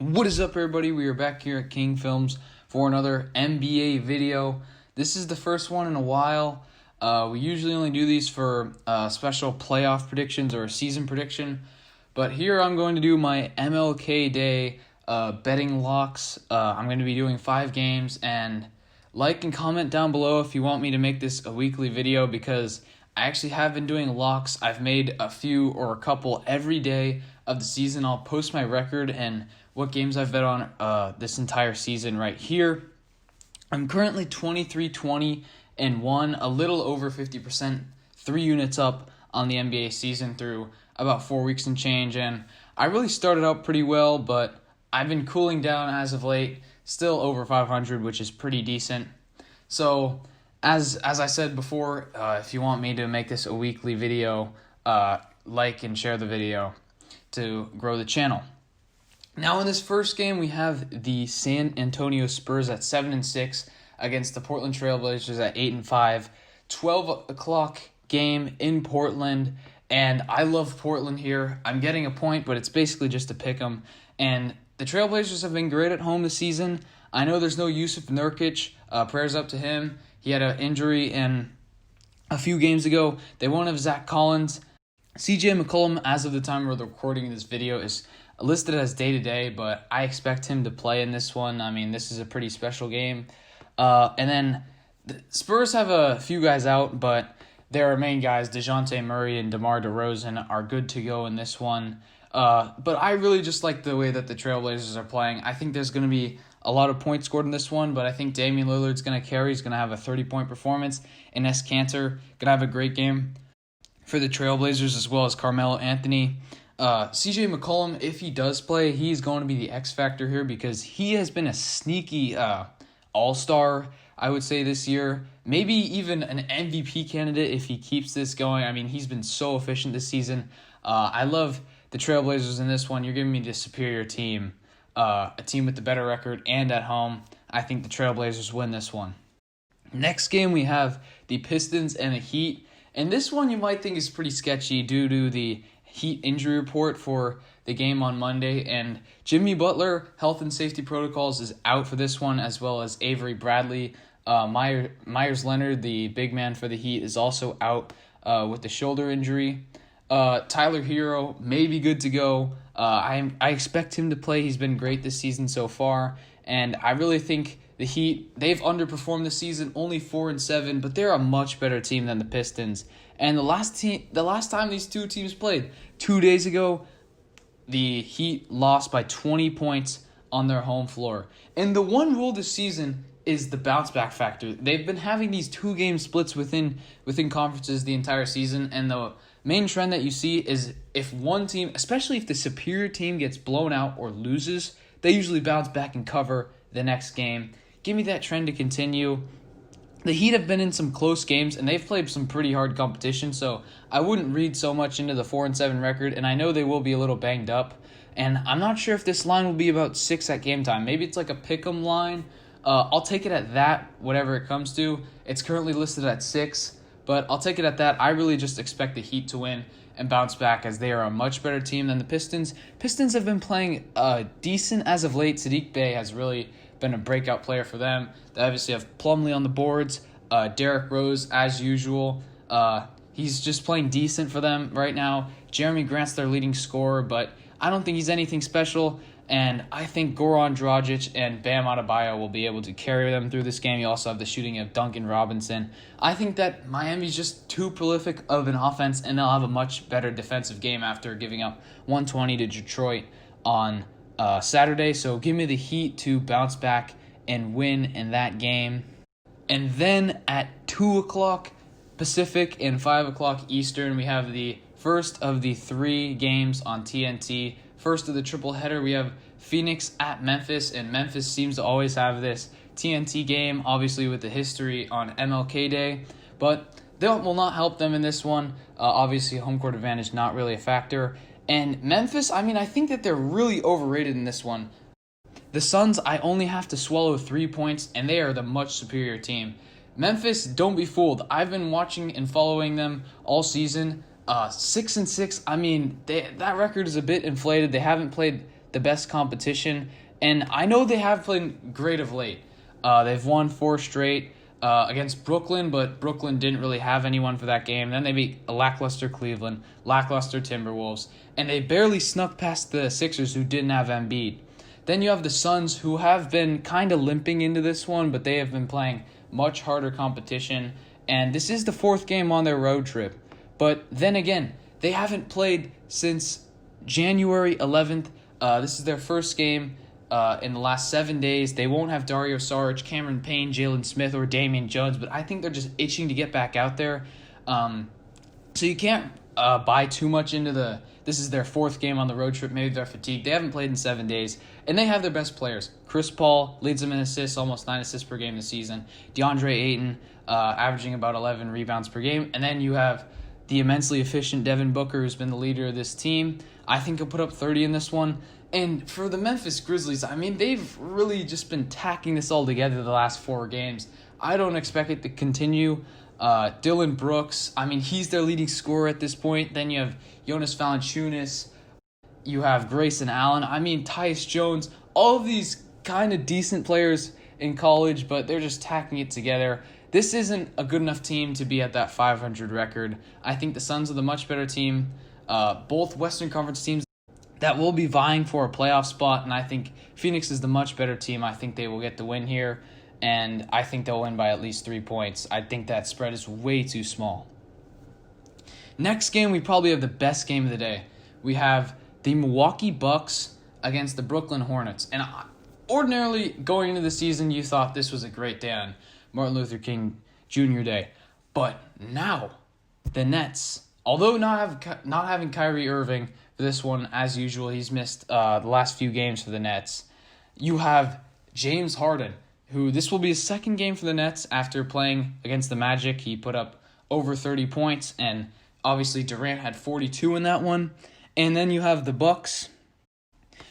What is up, everybody? We are back here at King Films for another NBA video. This is the first one in a while. We usually only do these for special playoff predictions or a season prediction. But here I'm going to do my MLK Day Betting Locks. I'm going to be doing 5 games. And like and comment down below if you want me to make this a weekly video, because I actually have been doing locks. I've made a few or a couple every day of the season. I'll post my record and what games I've bet on this entire season right here. I'm currently 23-20-1, a little over 50%, 3 units up on the NBA season through about 4 weeks and change. And I really started out pretty well, but I've been cooling down as of late, still over 500, which is pretty decent. So as I said before, if you want me to make this a weekly video, like and share the video to grow the channel. Now in this first game, we have the San Antonio Spurs at 7-6 against the Portland Trailblazers at 8-5. 12 o'clock game in Portland, and I love Portland here. I'm getting a point, but it's basically just a pick 'em. And the Trailblazers have been great at home this season. I know there's no Yusuf Nurkic. Prayers up to him. He had an injury in a few games ago. They won't have Zach Collins. CJ McCollum, as of the time we're recording this video, is listed as day-to-day, but I expect him to play in this one. I mean, this is a pretty special game. And then the Spurs have a few guys out, but their main guys, DeJounte Murray and DeMar DeRozan, are good to go in this one. But I really just like the way that the Trailblazers are playing. I think there's going to be a lot of points scored in this one, but I think Damian Lillard's going to carry. He's going to have a 30-point performance. Enes Kanter going to have a great game for the Trailblazers, as well as Carmelo Anthony. CJ McCollum, if he does play, he's going to be the X factor here, because he has been a sneaky all-star, I would say, this year. Maybe even an MVP candidate if he keeps this going. I mean, he's been so efficient this season. I love the Trailblazers in this one. You're giving me the superior team, a team with the better record and at home. I think the Trailblazers win this one. Next game, we have the Pistons and the Heat. And this one you might think is pretty sketchy due to the Heat injury report for the game on Monday, and Jimmy Butler, health and safety protocols, is out for this one, as well as Avery Bradley. Myers Leonard, the big man for the Heat, is also out with the shoulder injury. Tyler Hero may be good to go. I expect him to play. He's been great this season so far, and I really think the Heat, they've underperformed this season, only 4-7, but they're a much better team than the Pistons. And the last time these two teams played, 2 days ago, the Heat lost by 20 points on their home floor. And the one rule this season is the bounce back factor. They've been having these 2-game splits within conferences the entire season, and the main trend that you see is if one team, especially if the superior team gets blown out or loses, they usually bounce back and cover the next game. Give me that trend to continue. The Heat have been in some close games, and they've played some pretty hard competition, so I wouldn't read so much into the 4-7 record, and I know they will be a little banged up, and I'm not sure if this line will be about 6 at game time. Maybe it's like a pick'em line. I'll take it at that, whatever it comes to. It's currently listed at 6, but I'll take it at that. I really just expect the Heat to win and bounce back, as they are a much better team than the Pistons. Pistons have been playing decent as of late. Sadiq Bey has really been a breakout player for them. They obviously have Plumlee on the boards. Derrick Rose, as usual. He's just playing decent for them right now. Jeremy Grant's their leading scorer, but I don't think he's anything special. And I think Goran Dragic and Bam Adebayo will be able to carry them through this game. You also have the shooting of Duncan Robinson. I think that Miami's just too prolific of an offense, and they'll have a much better defensive game after giving up 120 to Detroit on Saturday. So give me the Heat to bounce back and win in that game. And then at 2 o'clock Pacific and 5 o'clock Eastern, we have the first of the 3 games on TNT. First of the triple header, we have Phoenix at Memphis, and Memphis seems to always have this TNT game, obviously with the history on MLK Day, but that will not help them in this one. Obviously, home court advantage not really a factor. And Memphis, I mean, I think that they're really overrated in this one. The Suns, I only have to swallow 3 points, and they are the much superior team. Memphis, don't be fooled. I've been watching and following them all season. 6-6, I mean, that record is a bit inflated. They haven't played the best competition. And I know they have played great of late. They've won 4 straight against Brooklyn, but Brooklyn didn't really have anyone for that game. Then they beat a lackluster Cleveland, lackluster Timberwolves, and they barely snuck past the Sixers, who didn't have Embiid. Then you have the Suns, who have been kind of limping into this one, but they have been playing much harder competition. And this is the 4th game on their road trip. But then again, they haven't played since January 11th. This is their first game in the last 7 days. They won't have Dario Saric, Cameron Payne, Jalen Smith, or Damian Jones, but I think they're just itching to get back out there. So you can't buy too much into this is their 4th game on the road trip. Maybe they're fatigued. They haven't played in 7 days, and they have their best players. Chris Paul leads them in assists, almost 9 assists per game this season. DeAndre Ayton averaging about 11 rebounds per game. And then you have the immensely efficient Devin Booker, who's been the leader of this team. I think he'll put up 30 in this one. And for the Memphis Grizzlies, I mean, they've really just been tacking this all together the last 4 games. I don't expect it to continue. Dylan Brooks, I mean, he's their leading scorer at this point. Then you have Jonas Valanciunas. You have Grayson Allen. I mean, Tyus Jones. All of these kind of decent players in college, but they're just tacking it together. This isn't a good enough team to be at that 500 record. I think the Suns are the much better team. Both Western Conference teams that will be vying for a playoff spot, and I think Phoenix is the much better team. I think they will get the win here, and I think they'll win by at least 3 points. I think that spread is way too small. Next game, we probably have the best game of the day. We have the Milwaukee Bucks against the Brooklyn Hornets. And ordinarily, going into the season, you thought this was a great day on Martin Luther King Jr. Day. But now, the Nets, although not having Kyrie Irving for this one, as usual, he's missed the last few games for the Nets. You have James Harden, who this will be his 2nd game for the Nets after playing against the Magic. He put up over 30 points, and obviously Durant had 42 in that one. And then you have the Bucks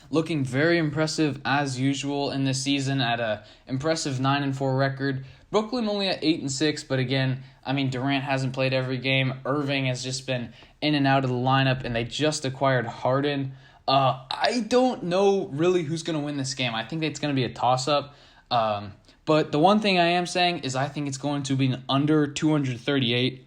looking very impressive as usual in this season at a impressive 9-4 record. Brooklyn only at 8-6, but again, I mean, Durant hasn't played every game. Irving has just been in and out of the lineup, and they just acquired Harden. I don't know really who's going to win this game. I think it's going to be a toss-up. But the one thing I am saying is I think it's going to be under 238.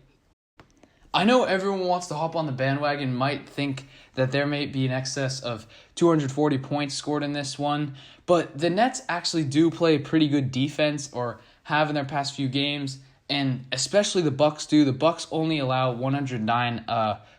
I know everyone wants to hop on the bandwagon, might think that there may be in excess of 240 points scored in this one, but the Nets actually do play pretty good defense, or have in their past few games, and especially the Bucks do. The Bucks only allow 109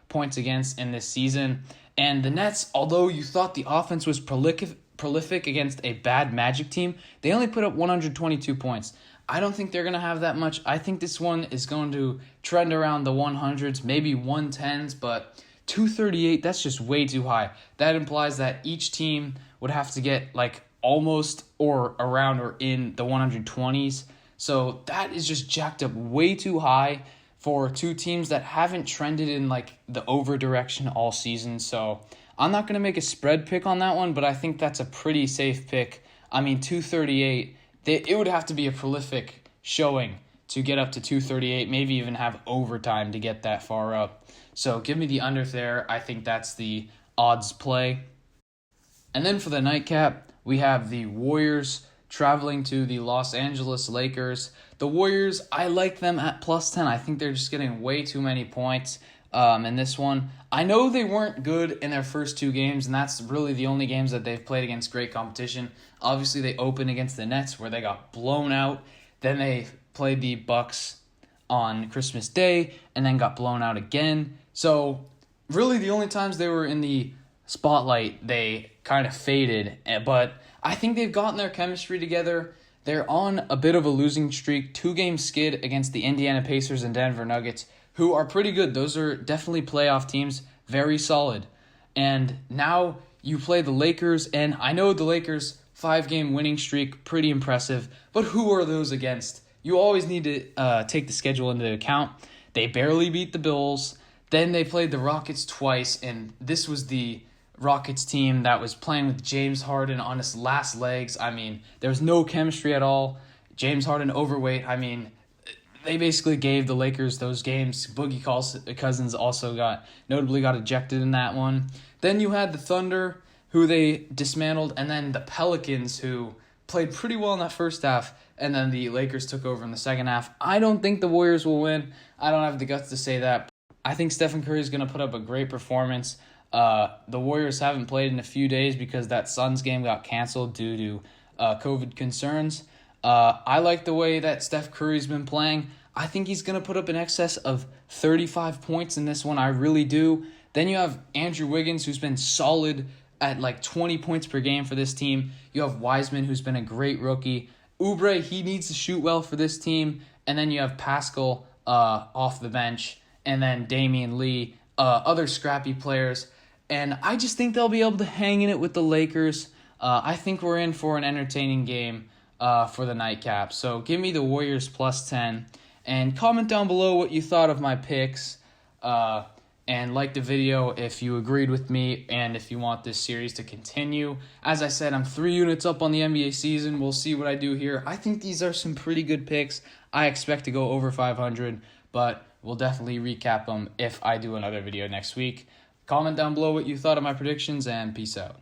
points against in this season, and the Nets, although you thought the offense was prolific against a bad Magic team, they only put up 122 points. I don't think they're going to have that much. I think this one is going to trend around the 100s, maybe 110s, but 238, that's just way too high. That implies that each team would have to get like almost or around or in the 120s. So that is just jacked up way too high for 2 teams that haven't trended in like the over direction all season. So I'm not going to make a spread pick on that one, but I think that's a pretty safe pick. I mean, 238, it would have to be a prolific showing to get up to 238, maybe even have overtime to get that far up. So give me the under there. I think that's the odds play. And then for the nightcap, we have the Warriors traveling to the Los Angeles Lakers. The Warriors, I like them at +10. I think they're just getting way too many points in this one. I know they weren't good in their first 2 games, and that's really the only games that they've played against great competition. Obviously, they opened against the Nets, where they got blown out. Then they played the Bucks on Christmas Day, and then got blown out again. So really the only times they were in the spotlight, they kind of faded. But I think they've gotten their chemistry together. They're on a bit of a losing streak, 2-game skid against the Indiana Pacers and Denver Nuggets, who are pretty good. Those are definitely playoff teams, very solid. And now you play the Lakers, and I know the Lakers' 5-game winning streak, pretty impressive, but who are those against? You always need to take the schedule into account. They barely beat the Bills. Then they played the Rockets twice, and this was the Rockets team that was playing with James Harden on his last legs. I mean, there was no chemistry at all. James Harden overweight. I mean, they basically gave the Lakers those games. Boogie Cousins also notably got ejected in that one. Then you had the Thunder, who they dismantled, and then the Pelicans, who played pretty well in that first half, and then the Lakers took over in the second half. I don't think the Warriors will win. I don't have the guts to say that. I think Stephen Curry is going to put up a great performance. The Warriors haven't played in a few days because that Suns game got canceled due to COVID concerns. I like the way that Steph Curry's been playing. I think he's going to put up in excess of 35 points in this one. I really do. Then you have Andrew Wiggins, who's been solid at like 20 points per game for this team. You have Wiseman, who's been a great rookie. Oubre, he needs to shoot well for this team. And then you have Pascal off the bench. And then Damian Lee, other scrappy players. And I just think they'll be able to hang in it with the Lakers. I think we're in for an entertaining game for the nightcap. So give me the Warriors plus 10. And comment down below what you thought of my picks. And like the video if you agreed with me and if you want this series to continue. As I said, I'm 3 units up on the NBA season. We'll see what I do here. I think these are some pretty good picks. I expect to go over 500, but we'll definitely recap them if I do another video next week. Comment down below what you thought of my predictions, and peace out.